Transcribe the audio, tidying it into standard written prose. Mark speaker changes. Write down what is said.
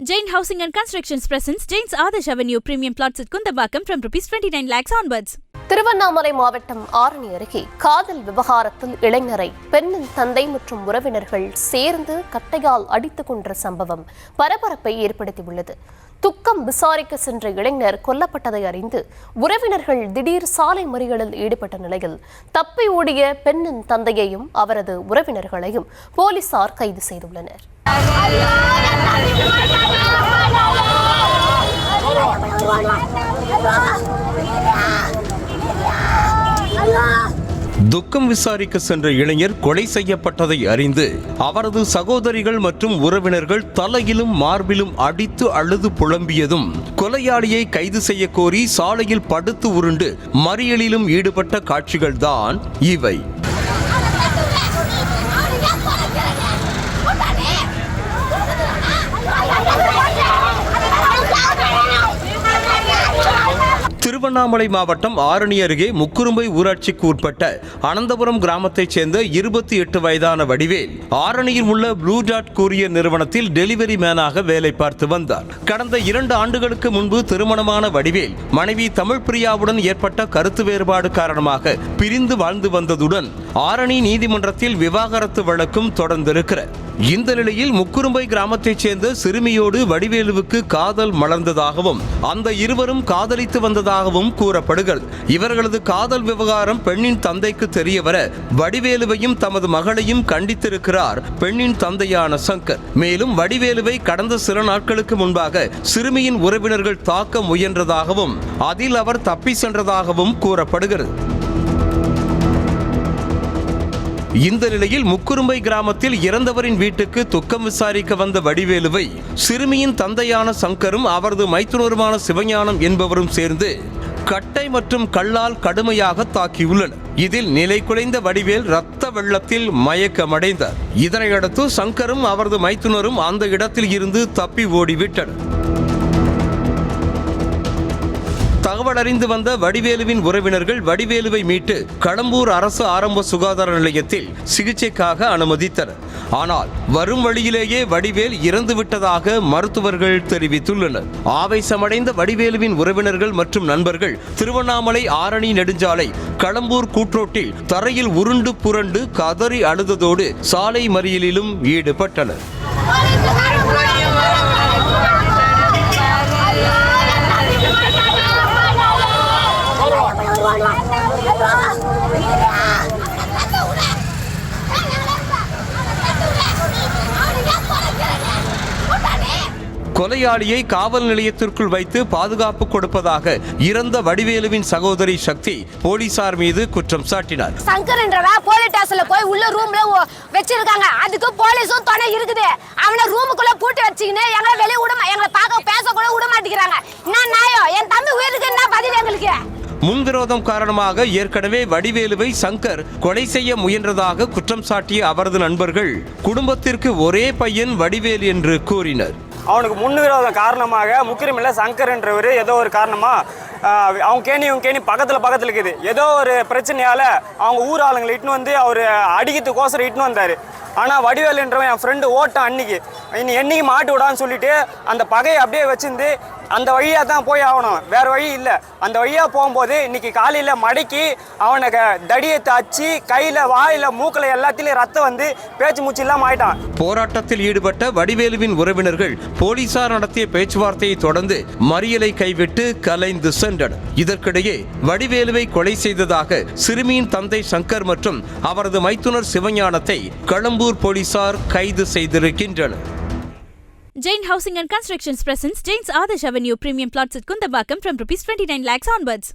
Speaker 1: Jain Housing and Constructions presents Jain's Adarsh Avenue Premium Plots at Kundambakam from ₹29 lakhs onwards.
Speaker 2: Tiruvannamalai மாவட்டம் ஆரணி அருகே காதல் விவகாரத்தில் இளைஞரை பெண்ணின் தந்தை மற்றும் உறவினர்கள் சேர்ந்து கட்டையால் அடித்துக் கொன்ற சம்பவம் பரபரப்பை ஏற்படுத்தியுள்ளது. துக்கம் விசாரிக்க சென்ற இளைஞர் கொல்லப்பட்டதை அறிந்து உறவினர்கள் திடீர் சாலை மறியலில் ஈடுபட்ட நிலையில் தப்பி ஓடிய பெண்ணின் தந்தையையும் அவரது உறவினர்களையும் போலீசார் கைது செய்துள்ளனர்.
Speaker 3: துக்கம் விசாரிக்க சென்ற இளைஞர் கொலை செய்யப்பட்டதை அறிந்து அவரது சகோதரிகள் மற்றும் உறவினர்கள் தலையிலும் மார்பிலும் அடித்து அழுது புலம்பியதும் கொலையாளியை கைது செய்ய கோரி சாலையில் படுத்து உருண்டு மறியலிலும் ஈடுபட்ட காட்சிகள்தான் இவை. திருவண்ணாமலை மாவட்டம் ஆரணி அருகே முக்குரும்பை ஊராட்சிக்கு உட்பட்ட அனந்தபுரம் கிராமத்தைச் சேர்ந்த 28 வயதான வடிவேல் ஆரணியில் உள்ள ப்ளூ டாட் கூரியர் நிறுவனத்தில் டெலிவரி மேனாக வேலை பார்த்து வந்தார். கடந்த 2 ஆண்டுகளுக்கு முன்பு திருமணமான வடிவேல் மனைவி தமிழ் பிரியாவுடன் ஏற்பட்ட கருத்து வேறுபாடு காரணமாக பிரிந்து வாழ்ந்து வந்ததுடன் ஆரணி நீதிமன்றத்தில் விவாகரத்து வழக்கும் தொடர்ந்திருக்கிறார். இந்த நிலையில் முக்குரும்பை கிராமத்தைச் சேர்ந்த சிறுமியோடு வடிவேலுவுக்கு காதல் மலர்ந்ததாகவும் அந்த இருவரும் காதலித்து வந்ததாகவும் கூறப்படுகிறது. இவர்களது காதல் விவகாரம் பெண்ணின் தந்தைக்கு தெரியவர வடிவேலுவையும் தமது மகளையும் கண்டித்திருக்கிறார் பெண்ணின் தந்தையான சங்கர். மேலும் வடிவேலுவை கடந்த சில நாட்களுக்கு முன்பாக சிறுமியின் உறவினர்கள் தாக்க முயன்றதாகவும் அதில் அவர் தப்பி சென்றதாகவும் கூறப்படுகிறது. இந்த நிலையில் முக்குரும்பை கிராமத்தில் இறந்தவரின் வீட்டுக்கு துக்கம் விசாரிக்க வந்த வடிவேலுவை சிறுமியின் தந்தையான சங்கரும் அவரது மைத்துனருமான சிவஞானம் என்பவரும் சேர்ந்து கட்டை மற்றும் கல்லால் கடுமையாக தாக்கியுள்ளனர். இதில் நிலை குலைந்த வடிவேல் இரத்த வெள்ளத்தில் மயக்கமடைந்தார். இதனையடுத்து சங்கரும் அவரது மைத்துனரும் அந்த இடத்தில் இருந்து தப்பி ஓடிவிட்டனர். தகவல் அறிந்து வந்த வடிவேலுவின் உறவினர்கள் வடிவேலுவை மீட்டு கடம்பூர் அரசு ஆரம்ப சுகாதார நிலையத்தில் சிகிச்சைக்காக அனுமதித்தனர். ஆனால் வரும் வழியிலேயே வடிவேல் இறந்துவிட்டதாக மருத்துவர்கள் தெரிவித்துள்ளனர். ஆவேசமடைந்த வடிவேலுவின் உறவினர்கள் மற்றும் நண்பர்கள் திருவண்ணாமலை ஆரணி நெடுஞ்சாலை கடம்பூர் கூட்ரோட்டில் தரையில் உருண்டு புரண்டு கதறி அழுததோடு சாலை மறியலிலும் ஈடுபட்டனர். கொலையாளியை காவல் நிலையத்திற்குள் வைத்து பாதுகாப்பு கொடுப்பதாக இறந்த வடிவேலுவின் சகோதரி சக்தி போலீசார் மீது குற்றம் சாட்டினார்.
Speaker 4: சங்கர் என்றவன் போலீஸ் ஸ்டேஷன்ல போய் உள்ள ரூம்ல வச்சிருக்காங்க. அதுக்கு போலீஸும் துணை இருக்குது. அவனை ரூமுக்குள்ள பூட்டி வச்சுக்கின்னு எங்களை வெளியே எங்களை பார்க்க பேச கூட விட மாட்டேங்கிறாங்க. என்ன நியாயம்? என் தம்பி உயிருக்கு என்ன பதில் எங்களுக்கு?
Speaker 3: முன்விரோதம் காரணமாக ஏற்கனவே வடிவேலுவை சங்கர் கொலை செய்ய முயன்றதாக குற்றம் சாட்டிய அவரது நண்பர்கள் குடும்பத்திற்கு ஒரே பையன் வடிவேல் என்று கூறினர்.
Speaker 5: அவனுக்கு முன்விரோதம் காரணமாக முக்கியமில்ல சங்கர் என்றவர் ஏதோ ஒரு காரணமாக அவங்க கேணி பக்கத்தில் இருக்குது. ஏதோ ஒரு பிரச்சனையால் அவங்க ஊர் ஆளுங்களை இட்டுன்னு வந்து அவர் அடிக்கிறதுக்கோசரம் இட்டுன்னு வந்தார். ஆனால் வடிவேல் என்றவன் என் ஃப்ரெண்டு ஓட்டான் அன்னைக்கு என்னைக்கு மாட்டு விடான்னு சொல்லிட்டு அந்த பகையை அப்படியே வச்சிருந்து அந்த வழியாக தான் போய் ஆகணும், வேறு வழி இல்லை. அந்த வழியாக போகும்போது இன்னைக்கு காலையில் மடக்கி அவனை தடியை தாச்சி கையில் வாயில் மூக்கில் எல்லாத்திலையும் ரத்தம் வந்து பேச்சு மூச்சு இல்லாமல் ஆயிட்டான்.
Speaker 3: போராட்டத்தில் ஈடுபட்ட வடிவேலுவின் உறவினர்கள் போலீசார் நடத்திய பேச்சுவார்த்தையை தொடர்ந்து மறியலை கைவிட்டு கலைந்து சென்றனர். இதற்கிடையே வடிவேலுவை கொலை செய்ததாக சிறுமியின் தந்தை சங்கர் மற்றும் அவரது மைத்துனர் சிவஞானத்தை கடம்பூர் போலீசார் கைது செய்திருக்கின்றனர்.
Speaker 1: Jain Housing and Constructions presents Jain's Adarsh Avenue Premium Plots at Kundambakam from ₹29 lakhs onwards.